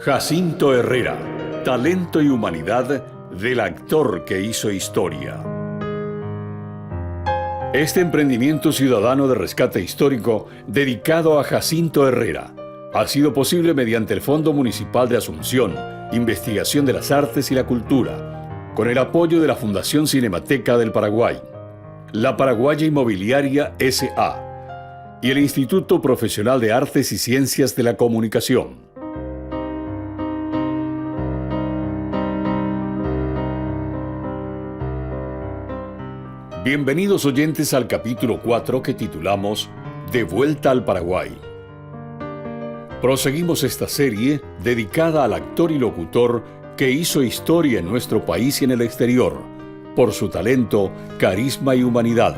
Jacinto Herrera, talento y humanidad del actor que hizo historia. Este emprendimiento ciudadano de rescate histórico dedicado a Jacinto Herrera ha sido posible mediante el Fondo Municipal de Asunción, Investigación de las Artes y la Cultura, con el apoyo de la Fundación Cinemateca del Paraguay, la Paraguaya Inmobiliaria S.A. y el Instituto Profesional de Artes y Ciencias de la Comunicación. Bienvenidos oyentes al capítulo 4 que titulamos De vuelta al Paraguay. Proseguimos esta serie dedicada al actor y locutor que hizo historia en nuestro país y en el exterior, por su talento, carisma y humanidad.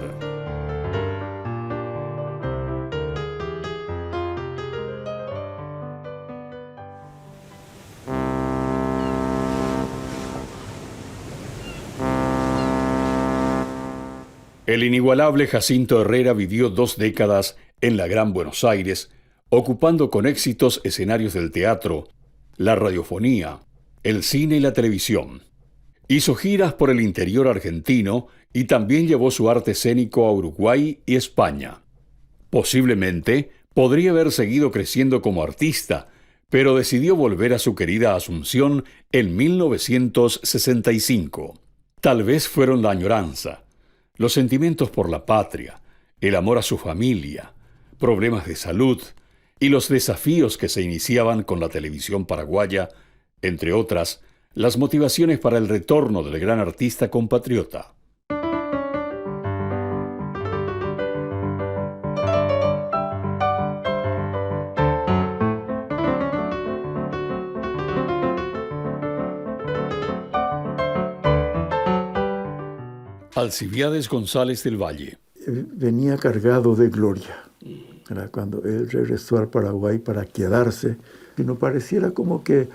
El inigualable Jacinto Herrera vivió 2 décadas en la Gran Buenos Aires, ocupando con éxitos escenarios del teatro, la radiofonía, el cine y la televisión. Hizo giras por el interior argentino y también llevó su arte escénico a Uruguay y España. Posiblemente podría haber seguido creciendo como artista, pero decidió volver a su querida Asunción en 1965. Tal vez fueron la añoranza, los sentimientos por la patria, el amor a su familia, problemas de salud y los desafíos que se iniciaban con la televisión paraguaya, entre otras, las motivaciones para el retorno del gran artista compatriota. Alcibiades González del Valle. Venía cargado de gloria. Era cuando él regresó al Paraguay para quedarse, y no pareciera como que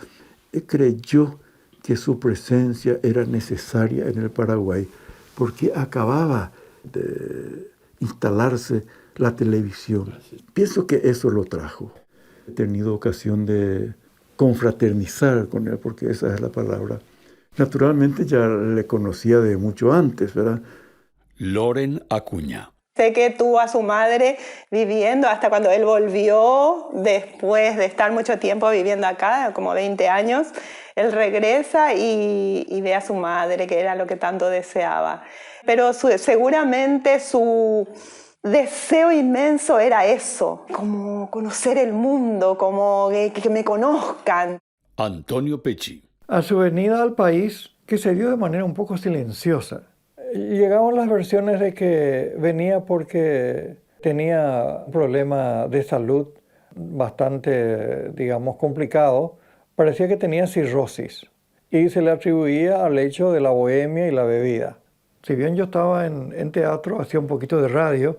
creyó que su presencia era necesaria en el Paraguay, porque acababa de instalarse la televisión. Pienso que eso lo trajo. He tenido ocasión de confraternizar con él, porque esa es la palabra. Naturalmente ya le conocía de mucho antes, ¿verdad? Loren Acuña. Sé que tuvo a su madre viviendo hasta cuando él volvió, después de estar mucho tiempo viviendo acá, como 20 años. Él regresa y ve a su madre, que era lo que tanto deseaba. Pero seguramente su deseo inmenso era eso, como conocer el mundo, como que me conozcan. Antonio Pecci. A su venida al país, que se dio de manera un poco silenciosa, llegaban las versiones de que venía porque tenía un problema de salud bastante, digamos, complicado. Parecía que tenía cirrosis y se le atribuía al hecho de la bohemia y la bebida. Si bien yo estaba en teatro, hacía un poquito de radio,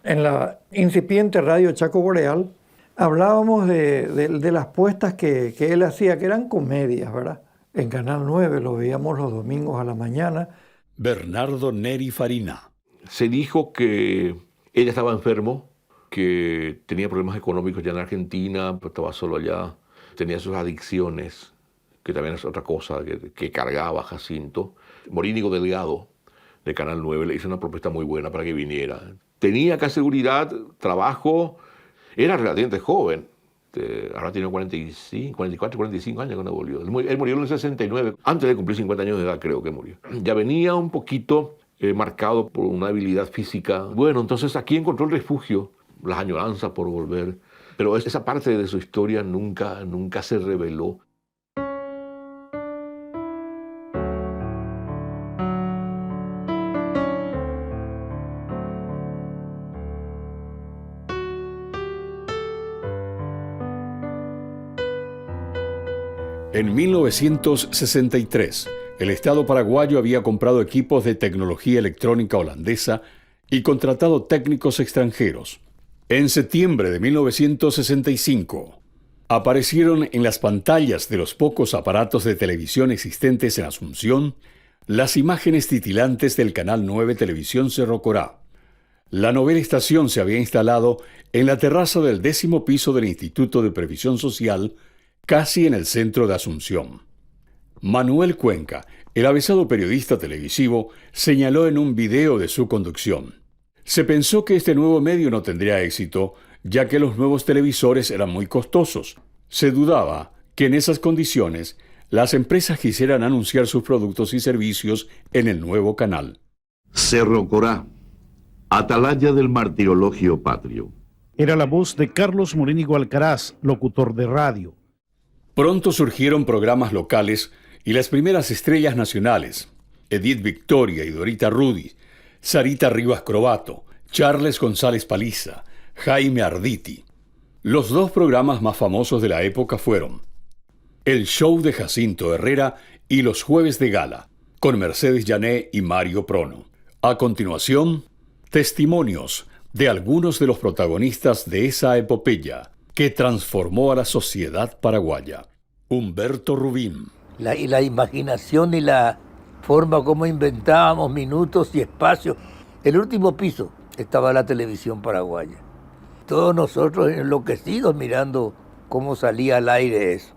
en la incipiente radio Chaco Boreal, hablábamos de las puestas que él hacía, que eran comedias, ¿verdad? En Canal 9 lo veíamos los domingos a la mañana. Bernardo Neri Farina. Se dijo que ella estaba enfermo, que tenía problemas económicos ya en Argentina, pero estaba solo allá. Tenía sus adicciones, que también es otra cosa que cargaba Jacinto. Morínigo Delgado, de Canal 9, le hizo una propuesta muy buena para que viniera. Tenía acá seguridad, trabajo, era relativamente joven. Ahora tiene 44, 45 años cuando volvió. Él murió en el 69, antes de cumplir 50 años de edad creo que murió. Ya venía un poquito marcado por una habilidad física. Bueno, entonces aquí encontró el refugio, las añoranzas por volver. Pero esa parte de su historia nunca se reveló. En 1963, el Estado paraguayo había comprado equipos de tecnología electrónica holandesa y contratado técnicos extranjeros. En septiembre de 1965, aparecieron en las pantallas de los pocos aparatos de televisión existentes en Asunción las imágenes titilantes del Canal 9 Televisión Cerro Corá. La novena estación se había instalado en la terraza del 10º piso del Instituto de Previsión Social casi en el centro de Asunción. Manuel Cuenca, el avezado periodista televisivo, señaló en un video de su conducción: se pensó que este nuevo medio no tendría éxito, ya que los nuevos televisores eran muy costosos. Se dudaba que en esas condiciones las empresas quisieran anunciar sus productos y servicios en el nuevo canal. Cerro Corá, atalaya del martirologio patrio. Era la voz de Carlos Morínigo Alcaraz, locutor de radio. Pronto surgieron programas locales y las primeras estrellas nacionales: Edith Victoria y Dorita Rudy, Sarita Rivas Crobato, Charles González Paliza, Jaime Arditi. Los dos programas más famosos de la época fueron El Show de Jacinto Herrera y Los Jueves de Gala, con Mercedes Llané y Mario Prono. A continuación, testimonios de algunos de los protagonistas de esa epopeya que transformó a la sociedad paraguaya. Humberto Rubín. La imaginación y la forma como inventábamos minutos y espacios. El último piso estaba la televisión paraguaya. Todos nosotros enloquecidos mirando cómo salía al aire eso.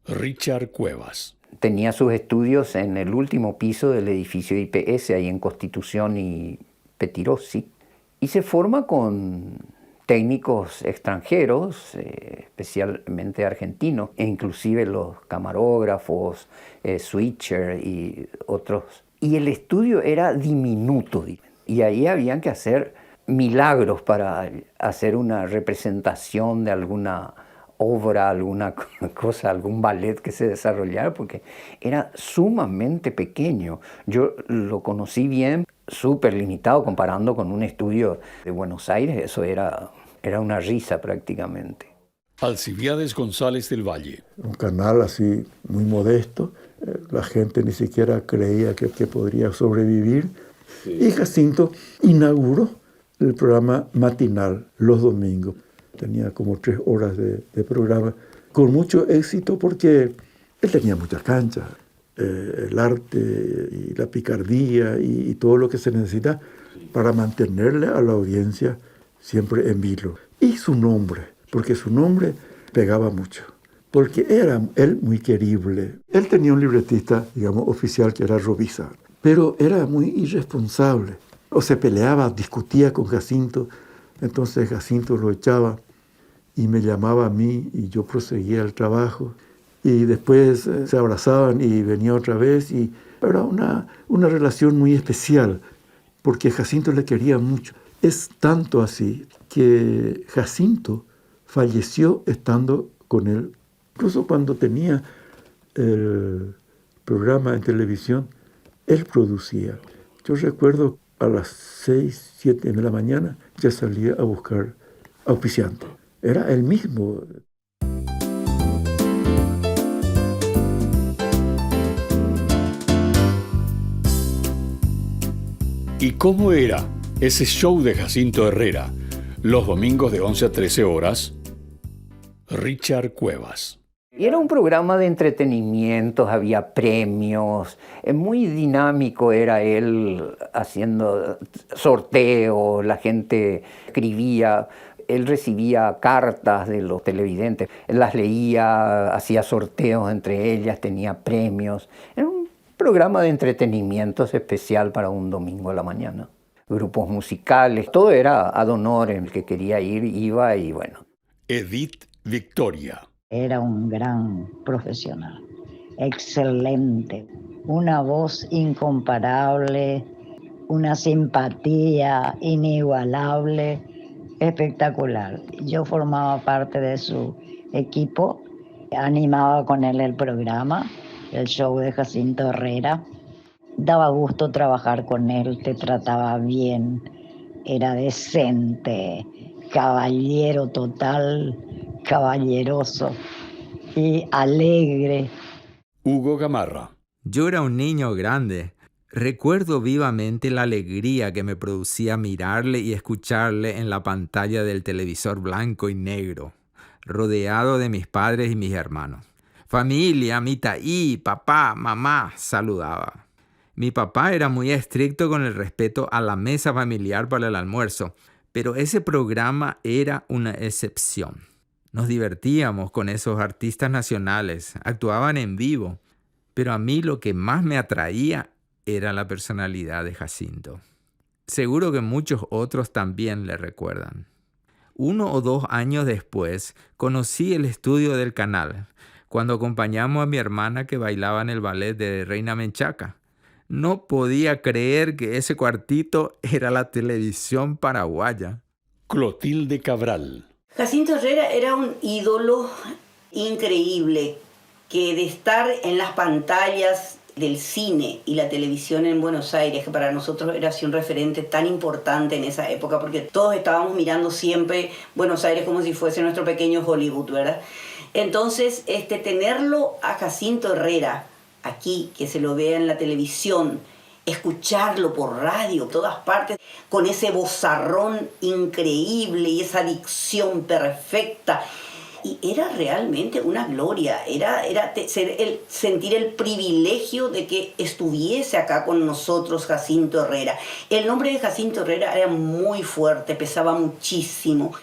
Richard Cuevas. Tenía sus estudios en el último piso del edificio IPS, ahí en Constitución y Petirosi, y se forma con técnicos extranjeros, especialmente argentinos, e inclusive los camarógrafos, switcher y otros. Y el estudio era diminuto, y ahí habían que hacer milagros para hacer una representación de alguna obra, alguna cosa, algún ballet que se desarrollara, porque era sumamente pequeño. Yo lo conocí bien, súper limitado, comparando con un estudio de Buenos Aires. Eso era una risa prácticamente. Alcibiades González del Valle. Un canal así muy modesto, la gente ni siquiera creía que podría sobrevivir. Sí. Y Jacinto inauguró el programa matinal los domingos. Tenía como 3 horas de programa, con mucho éxito porque él tenía muchas canchas. El arte y la picardía y todo lo que se necesita para mantenerle a la audiencia siempre en vilo. Y su nombre, porque su nombre pegaba mucho, porque era él muy querible. Él tenía un libretista, digamos, oficial, que era Robisa, pero era muy irresponsable. O se peleaba, discutía con Jacinto, entonces Jacinto lo echaba y me llamaba a mí y yo proseguía el trabajo. Y después se abrazaban y venía otra vez. Y era una relación muy especial, porque Jacinto le quería mucho. Es tanto así que Jacinto falleció estando con él. Incluso cuando tenía el programa en televisión, él producía. Yo recuerdo a las 6, 7 de la mañana ya salía a buscar auspiciante. Era él mismo. ¿Y cómo era ese show de Jacinto Herrera? Los domingos de 11 a 13 horas. Richard Cuevas. Y era un programa de entretenimientos, había premios, muy dinámico era él haciendo sorteos, la gente escribía, él recibía cartas de los televidentes, él las leía, hacía sorteos entre ellas, tenía premios. Era un programa de entretenimientos especial para un domingo a la mañana. Grupos musicales, todo era ad honorem, el que quería ir iba y bueno. Edith Victoria. Era un gran profesional, excelente, una voz incomparable, una simpatía inigualable, espectacular. Yo formaba parte de su equipo, animaba con él el programa, el show de Jacinto Herrera. Daba gusto trabajar con él, te trataba bien, era decente, caballero total, caballeroso y alegre. Hugo Gamarra. Yo era un niño grande. Recuerdo vivamente la alegría que me producía mirarle y escucharle en la pantalla del televisor blanco y negro, rodeado de mis padres y mis hermanos. Familia, mi taí, papá, mamá, saludaba. Mi papá era muy estricto con el respeto a la mesa familiar para el almuerzo, pero ese programa era una excepción. Nos divertíamos con esos artistas nacionales, actuaban en vivo, pero a mí lo que más me atraía era la personalidad de Jacinto. Seguro que muchos otros también le recuerdan. 1 o 2 años después, conocí el estudio del canal, cuando acompañamos a mi hermana que bailaba en el ballet de Reina Menchaca. No podía creer que ese cuartito era la televisión paraguaya. Clotilde Cabral. Jacinto Herrera era un ídolo increíble que de estar en las pantallas del cine y la televisión en Buenos Aires, que para nosotros era así un referente tan importante en esa época, porque todos estábamos mirando siempre Buenos Aires como si fuese nuestro pequeño Hollywood, ¿verdad? Entonces, tenerlo a Jacinto Herrera aquí, que se lo vea en la televisión, escucharlo por radio, todas partes, con ese vozarrón increíble y esa dicción perfecta. Y era realmente una gloria, era sentir el privilegio de que estuviese acá con nosotros Jacinto Herrera. El nombre de Jacinto Herrera era muy fuerte, pesaba muchísimo.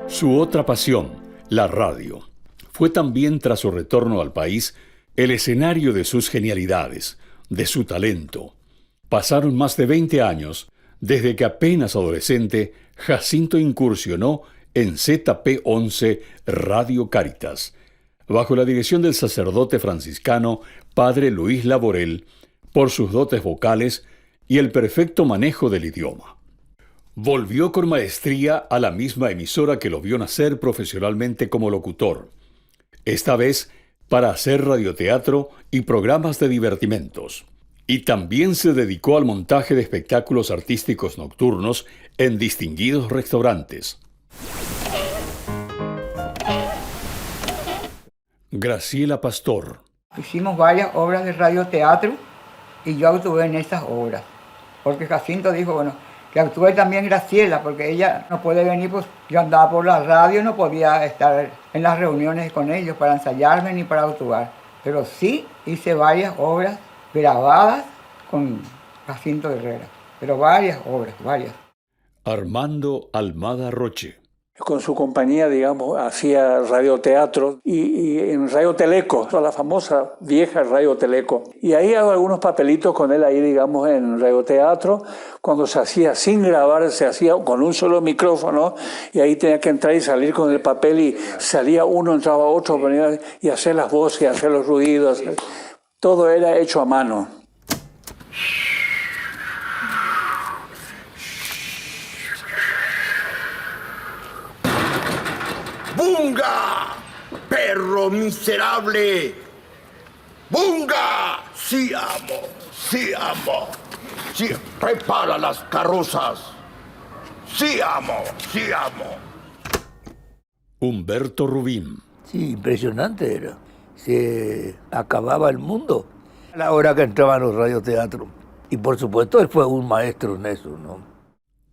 Su otra pasión, la radio, fue también tras su retorno al país el escenario de sus genialidades, de su talento. Pasaron más de 20 años desde que apenas adolescente Jacinto incursionó en ZP11 Radio Cáritas, bajo la dirección del sacerdote franciscano Padre Luis Laborel, por sus dotes vocales y el perfecto manejo del idioma. Volvió con maestría a la misma emisora que lo vio nacer profesionalmente como locutor, esta vez para hacer radioteatro y programas de divertimentos. Y también se dedicó al montaje de espectáculos artísticos nocturnos en distinguidos restaurantes. Graciela Pastor. Hicimos varias obras de radioteatro y yo actué en esas obras. Porque Jacinto dijo, bueno, que actúe también Graciela, porque ella no puede venir, pues yo andaba por la radio, no podía estar en las reuniones con ellos para ensayarme ni para actuar. Pero sí hice varias obras grabadas con Jacinto Herrera, pero varias obras, varias. Armando Almada Roche. Con su compañía, digamos, hacía radioteatro y en Radio Teleco, la famosa vieja Radio Teleco. Y ahí hago algunos papelitos con él ahí, digamos, en radioteatro, cuando se hacía sin grabar, se hacía con un solo micrófono, y ahí tenía que entrar y salir con el papel, y salía uno, entraba otro, y hacer las voces, y hacer los ruidos. Todo era hecho a mano. ¡Bunga! ¡Perro miserable! ¡Bunga! ¡Sí amo! ¡Sí amo! ¡Sí! ¡Prepara las carrozas! ¡Sí amo! ¡Sí amo! Humberto Rubín. Sí, impresionante era. Se acababa el mundo a la hora que entraban los radioteatros. Y por supuesto él fue un maestro en eso, ¿no?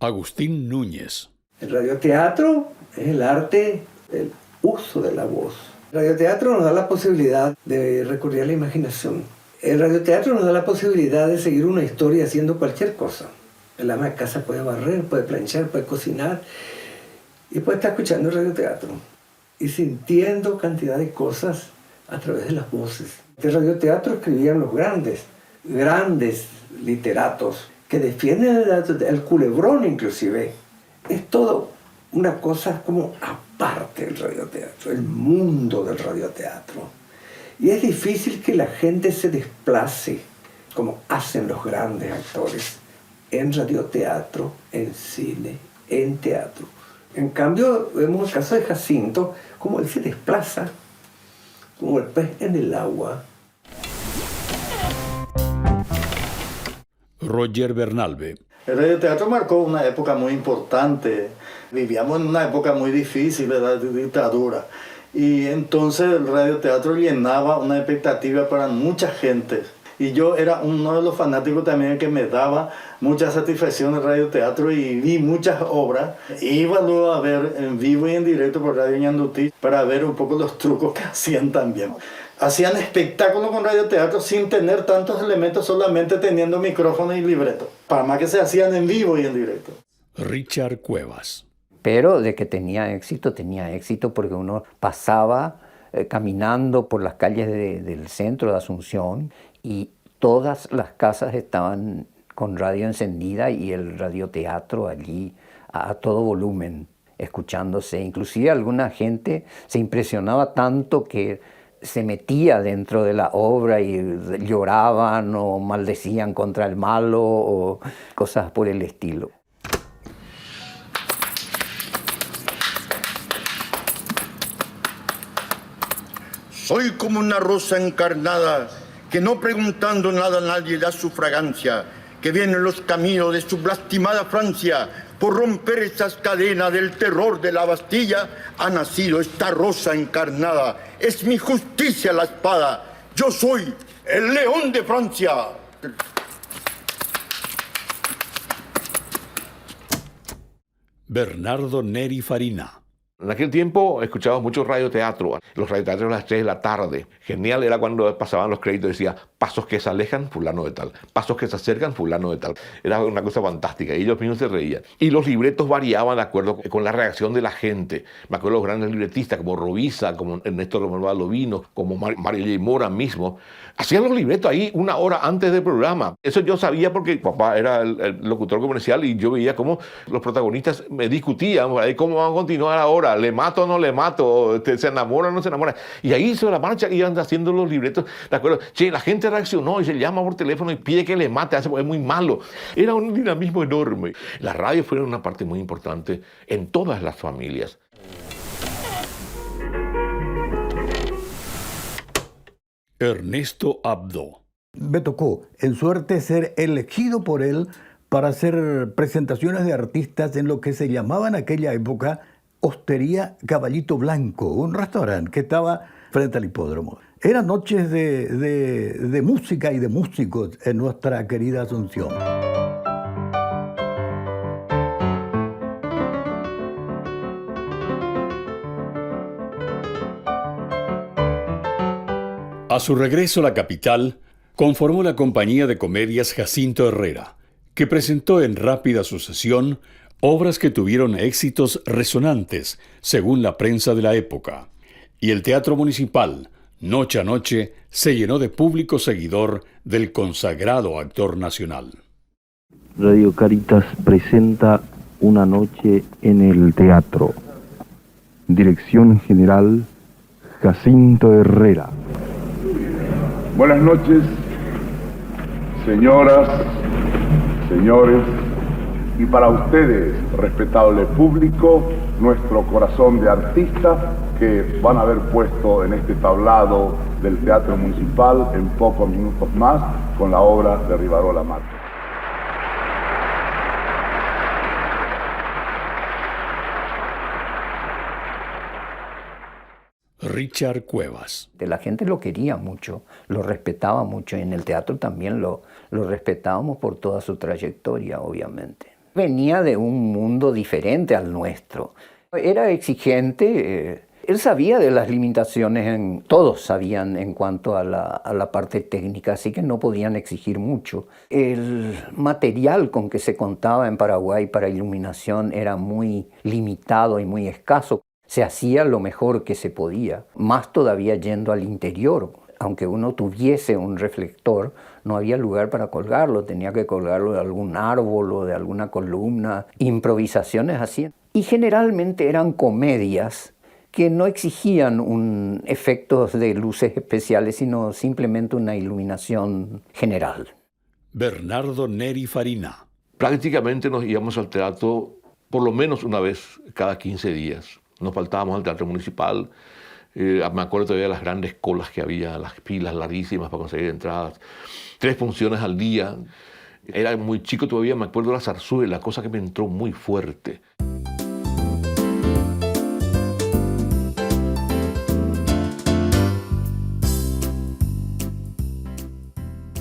Agustín Núñez. El radioteatro es el arte del uso de la voz. El radioteatro nos da la posibilidad de recurrir a la imaginación. El radioteatro nos da la posibilidad de seguir una historia haciendo cualquier cosa. El ama de casa puede barrer, puede planchar, puede cocinar y puede estar escuchando el radioteatro y sintiendo cantidad de cosas a través de las voces. El radioteatro escribían los grandes literatos que defienden el culebrón inclusive. Es todo una cosa como aparte del radioteatro, el mundo del radioteatro. Y es difícil que la gente se desplace como hacen los grandes actores en radioteatro, en cine, en teatro. En cambio, vemos el caso de Jacinto, como él se desplaza como el pez en el agua. Roger Bernalve. El radioteatro marcó una época muy importante. Vivíamos en una época muy difícil de la dictadura. Y entonces el radioteatro llenaba una expectativa para mucha gente. Y yo era uno de los fanáticos también que me daba mucha satisfacción el radioteatro y vi muchas obras. Iba luego a ver en vivo y en directo por Radio Ñandutí para ver un poco los trucos que hacían también. Hacían espectáculos con radioteatro sin tener tantos elementos, solamente teniendo micrófono y libreto. Para más que se hacían en vivo y en directo. Richard Cuevas. Pero de que tenía éxito porque uno pasaba caminando por las calles del centro de Asunción y todas las casas estaban con radio encendida y el radioteatro allí a todo volumen, escuchándose. Inclusive alguna gente se impresionaba tanto que se metía dentro de la obra y lloraban o maldecían contra el malo o cosas por el estilo. Soy como una rosa encarnada que no preguntando nada a nadie da su fragancia, que viene en los caminos de su lastimada Francia. Por romper esas cadenas del terror de la Bastilla ha nacido esta rosa encarnada. Es mi justicia la espada. Yo soy el león de Francia. Bernardo Neri Farina. En aquel tiempo escuchábamos mucho radioteatro, los radioteatros a las 3 de la tarde. Genial era cuando pasaban los créditos, decía, pasos que se alejan, fulano de tal, pasos que se acercan, fulano de tal. Era una cosa fantástica, y ellos mismos se reían. Y los libretos variaban de acuerdo con la reacción de la gente. Me acuerdo de los grandes libretistas como Rovisa, como Ernesto Romero Lovino, como Mario J. Mora mismo. Hacían los libretos ahí 1 hora antes del programa. Eso yo sabía porque papá era el locutor comercial y yo veía cómo los protagonistas me discutían, cómo van a continuar ahora. ¿Le mato o no le mato? ¿Se enamora o no se enamora? Y ahí sobre la marcha iban haciendo los libretos. ¿De acuerdo? Che, la gente reaccionó y se llama por teléfono y pide que le mate. Es muy malo. Era un dinamismo enorme. La radio fue una parte muy importante en todas las familias. Ernesto Abdo. Me tocó, en suerte, ser elegido por él para hacer presentaciones de artistas en lo que se llamaba en aquella época Hostería Caballito Blanco, un restaurante que estaba frente al hipódromo. Eran noches de música y de músicos en nuestra querida Asunción. A su regreso a la capital, conformó la compañía de comedias Jacinto Herrera, que presentó en rápida sucesión obras que tuvieron éxitos resonantes, según la prensa de la época. Y el Teatro Municipal, noche a noche, se llenó de público seguidor del consagrado actor nacional. Radio Caritas presenta Una noche en el teatro. Dirección general, Jacinto Herrera. Buenas noches, señoras, señores, y para ustedes, respetable público, nuestro corazón de artistas que van a ver puesto en este tablado del Teatro Municipal en pocos minutos más con la obra de Rivarola Mate. Richard Cuevas. La gente lo quería mucho, lo respetaba mucho, y en el teatro también lo respetábamos por toda su trayectoria, obviamente. Venía de un mundo diferente al nuestro. Era exigente, él sabía de las limitaciones, todos sabían en cuanto a la parte técnica, así que no podían exigir mucho. El material con que se contaba en Paraguay para iluminación era muy limitado y muy escaso. Se hacía lo mejor que se podía, más todavía yendo al interior. Aunque uno tuviese un reflector, no había lugar para colgarlo, tenía que colgarlo de algún árbol o de alguna columna, improvisaciones así. Y generalmente eran comedias que no exigían efectos de luces especiales, sino simplemente una iluminación general. Bernardo Neri Farina. Prácticamente nos íbamos al teatro por lo menos una vez cada 15 días. Nos faltábamos al Teatro Municipal. Me acuerdo todavía de las grandes colas que había, las filas larguísimas para conseguir entradas. 3 funciones al día. Era muy chico todavía, me acuerdo de la zarzuela, cosa que me entró muy fuerte.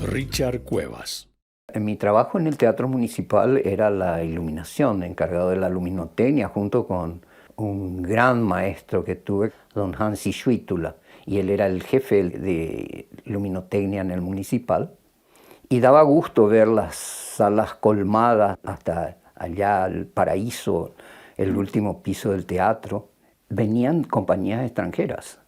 Richard Cuevas. Mi trabajo en el Teatro Municipal era la iluminación, encargado de la luminotecnia, junto con un gran maestro que tuve, don Hansi Schwittula, y él era el jefe de luminotecnia en el Municipal, y daba gusto ver las salas colmadas hasta allá al paraíso, el último piso del teatro, venían compañías extranjeras,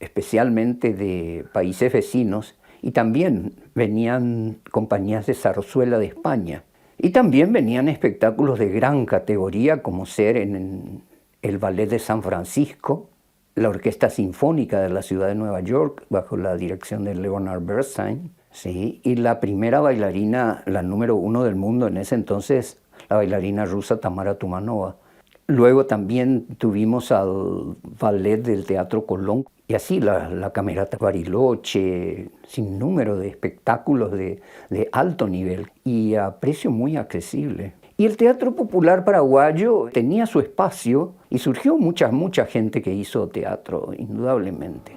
especialmente de países vecinos, y también venían compañías de zarzuela de España. Y también venían espectáculos de gran categoría, como ser en el Ballet de San Francisco, la Orquesta Sinfónica de la ciudad de Nueva York, bajo la dirección de Leonard Bernstein, ¿sí? Y la primera bailarina, la número 1 del mundo en ese entonces, la bailarina rusa Tamara Tumanova. Luego también tuvimos al Ballet del Teatro Colón, y así la Camerata Bariloche, sin número de espectáculos de alto nivel y a precio muy accesible. Y el teatro popular paraguayo tenía su espacio y surgió mucha gente que hizo teatro, indudablemente.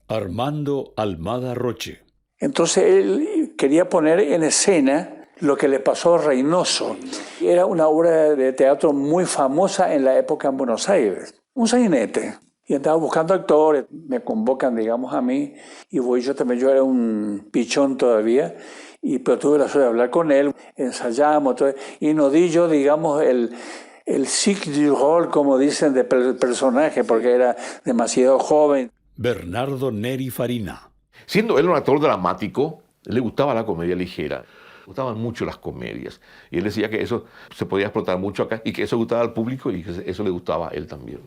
Armando Almada Roche. Entonces él quería poner en escena lo que le pasó a Reynoso. Era una obra de teatro muy famosa en la época en Buenos Aires. Un sainete. Y andaba buscando actores. Me convocan, digamos, a mí. Y voy yo también. Yo era un pichón todavía. Pero tuve la suerte de hablar con él. Ensayamos. Todo, y no di yo, digamos, el cycle du rôle, como dicen, del personaje, porque era demasiado joven. Bernardo Neri Farina. Siendo él un actor dramático, le gustaba la comedia ligera. Le gustaban mucho las comedias. Y él decía que eso se podía explotar mucho acá y que eso gustaba al público y que eso le gustaba a él también.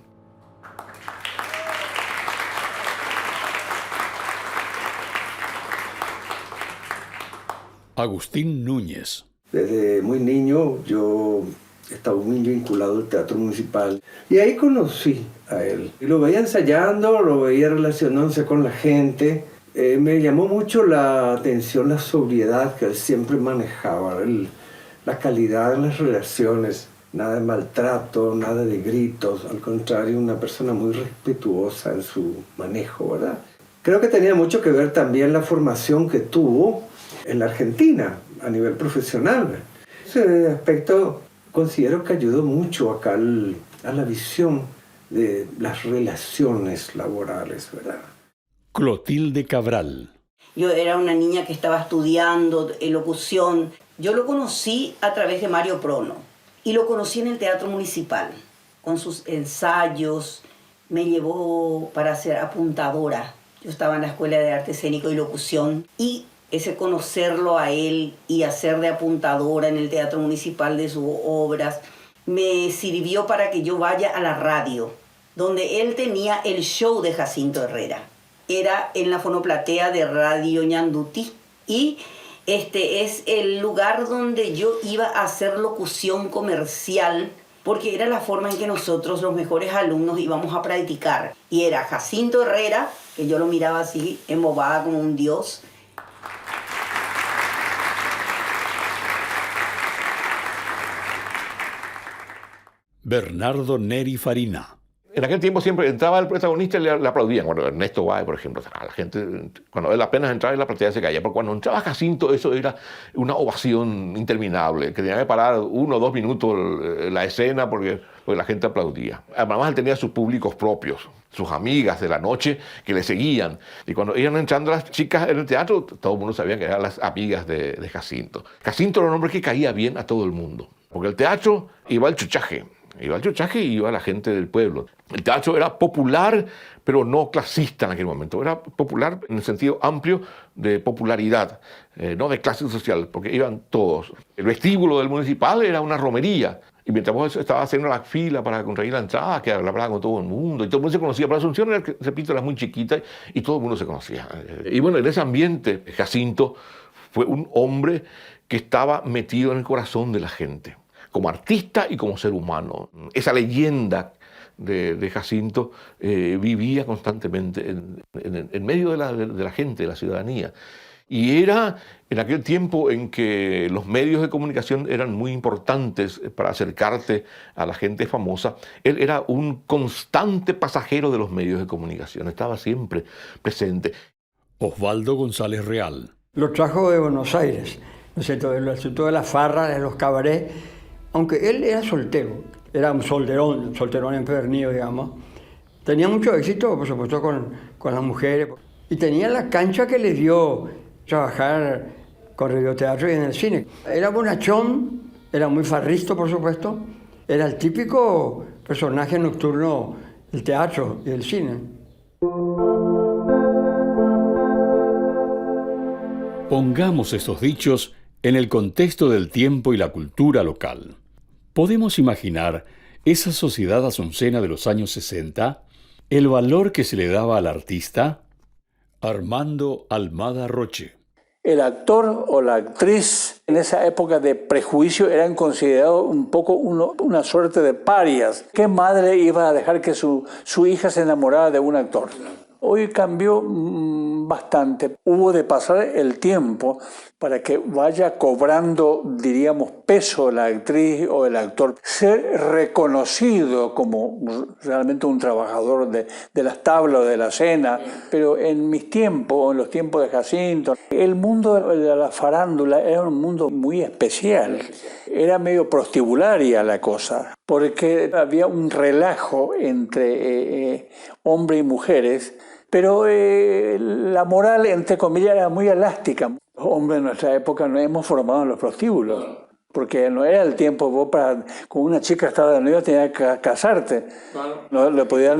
Agustín Núñez. Desde muy niño yo estaba muy vinculado al teatro municipal y ahí conocí a él. Y lo veía ensayando, lo veía relacionándose con la gente. Me llamó mucho la atención la sobriedad que él siempre manejaba, la calidad en las relaciones, nada de maltrato, nada de gritos, al contrario, una persona muy respetuosa en su manejo, ¿verdad? Creo que tenía mucho que ver también la formación que tuvo en la Argentina a nivel profesional. Ese aspecto considero que ayudó mucho acá a la visión de las relaciones laborales, ¿verdad? Clotilde Cabral. Yo era una niña que estaba estudiando locución. Yo lo conocí a través de Mario Prono y lo conocí en el Teatro Municipal, con sus ensayos. Me llevó para ser apuntadora. Yo estaba en la Escuela de Arte Escénico y Locución y ese conocerlo a él y hacer de apuntadora en el Teatro Municipal de sus obras me sirvió para que yo vaya a la radio, donde él tenía el show de Jacinto Herrera. Era en la fonoplatea de Radio Ñandutí y este es el lugar donde yo iba a hacer locución comercial porque era la forma en que nosotros, los mejores alumnos, íbamos a practicar. Y era Jacinto Herrera, que yo lo miraba así, embobada como un dios. Bernardo Neri Farina. En aquel tiempo siempre entraba el protagonista y le aplaudían. Cuando Ernesto Báez, por ejemplo, la gente, cuando él apenas entraba en la platea se caía. Pero cuando entraba Jacinto, eso era una ovación interminable, que tenía que parar 1 o 2 minutos la escena porque la gente aplaudía. Además, él tenía sus públicos propios, sus amigas de la noche que le seguían. Y cuando iban entrando las chicas en el teatro, todo el mundo sabía que eran las amigas de Jacinto. Jacinto era un hombre que caía bien a todo el mundo, porque el teatro iba al chuchaje. Iba al chuchaje y iba a la gente del pueblo. El teatro era popular, pero no clasista en aquel momento. Era popular en el sentido amplio de popularidad, no de clase social, porque iban todos. El vestíbulo del municipal era una romería. Y mientras vos estabas haciendo la fila para conseguir la entrada, que hablaba con todo el mundo, y todo el mundo se conocía. Pero Asunción, repito, era muy chiquita y todo el mundo se conocía. Y bueno, en ese ambiente, Jacinto fue un hombre que estaba metido en el corazón de la gente, como artista y como ser humano. Esa leyenda de Jacinto vivía constantemente en medio de la gente, de la ciudadanía. Y era en aquel tiempo en que los medios de comunicación eran muy importantes para acercarte a la gente famosa. Él era un constante pasajero de los medios de comunicación, estaba siempre presente. Osvaldo González Real. Lo trajo de Buenos Aires, ¿no es cierto? El asunto de las farras, de los cabarets. Aunque él era soltero, era un solterón empedernido, digamos. Tenía mucho éxito, por supuesto, con las mujeres. Y tenía la cancha que le dio trabajar con radioteatro y en el cine. Era bonachón, era muy farristo, por supuesto. Era el típico personaje nocturno del teatro y del cine. Pongamos estos dichos en el contexto del tiempo y la cultura local. ¿Podemos imaginar esa sociedad asuncena de los años 60? ¿El valor que se le daba al artista? Armando Almada Roche. El actor o la actriz en esa época de prejuicio eran considerados un poco una suerte de parias. ¿Qué madre iba a dejar que su hija se enamorara de un actor? Hoy cambió bastante. Hubo de pasar el tiempo para que vaya cobrando, diríamos, peso la actriz o el actor. Ser reconocido como realmente un trabajador de las tablas o de la escena. Pero en mis tiempos, en los tiempos de Jacinto, el mundo de la farándula era un mundo muy especial. Era medio prostibularia la cosa, porque había un relajo entre hombres y mujeres. Pero la moral, entre comillas, era muy elástica. Los hombres en nuestra época no hemos formado en los prostíbulos, porque no era el tiempo vos con una chica estaba de novia tenías que casarte. Claro. No le podías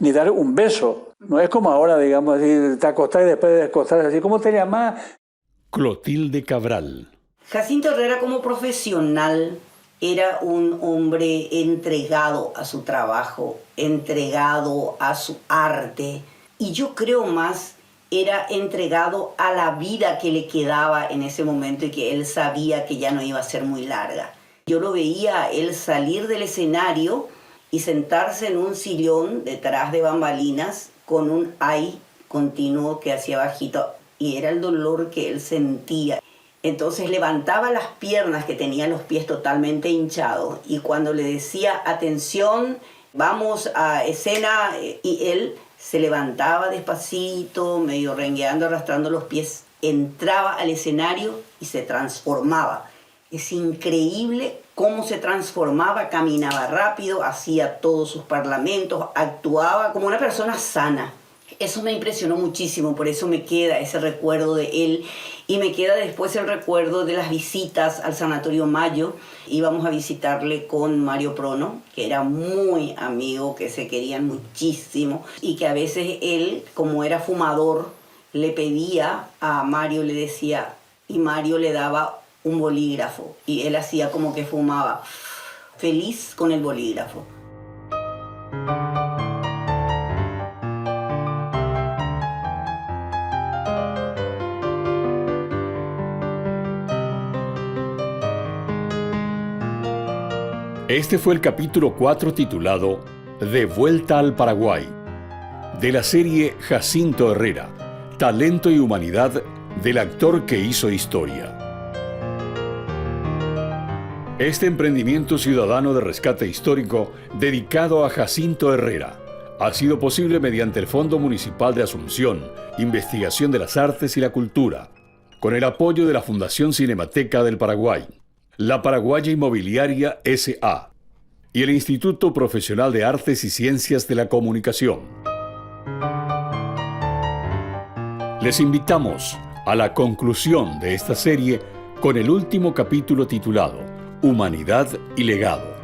ni dar un beso. No es como ahora, digamos, así, te acostás y después de acostar así, ¿cómo te llamás? Clotilde Cabral. Jacinto Herrera como profesional era un hombre entregado a su trabajo, entregado a su arte. Y yo creo más era entregado a la vida que le quedaba en ese momento y que él sabía que ya no iba a ser muy larga. Yo lo veía a él salir del escenario y sentarse en un sillón detrás de bambalinas con un ay continuo que hacía bajito y era el dolor que él sentía. Entonces levantaba las piernas, que tenía los pies totalmente hinchados, y cuando le decía atención, vamos a escena, y él se levantaba despacito, medio rengueando, arrastrando los pies, entraba al escenario y se transformaba. Es increíble cómo se transformaba, caminaba rápido, hacía todos sus parlamentos, actuaba como una persona sana. Eso me impresionó muchísimo, por eso me queda ese recuerdo de él. Y me queda después el recuerdo de las visitas al Sanatorio Mayo. Íbamos a visitarle con Mario Prono, que era muy amigo, que se querían muchísimo. Y que a veces él, como era fumador, le pedía a Mario, le decía, y Mario le daba un bolígrafo. Y él hacía como que fumaba, feliz con el bolígrafo. Este fue el capítulo 4 titulado De vuelta al Paraguay, de la serie Jacinto Herrera, talento y humanidad del actor que hizo historia. Este emprendimiento ciudadano de rescate histórico dedicado a Jacinto Herrera ha sido posible mediante el Fondo Municipal de Asunción, Investigación de las Artes y la Cultura, con el apoyo de la Fundación Cinemateca del Paraguay, la Paraguaya Inmobiliaria S.A. y el Instituto Profesional de Artes y Ciencias de la Comunicación. Les invitamos a la conclusión de esta serie con el último capítulo titulado Humanidad y Legado.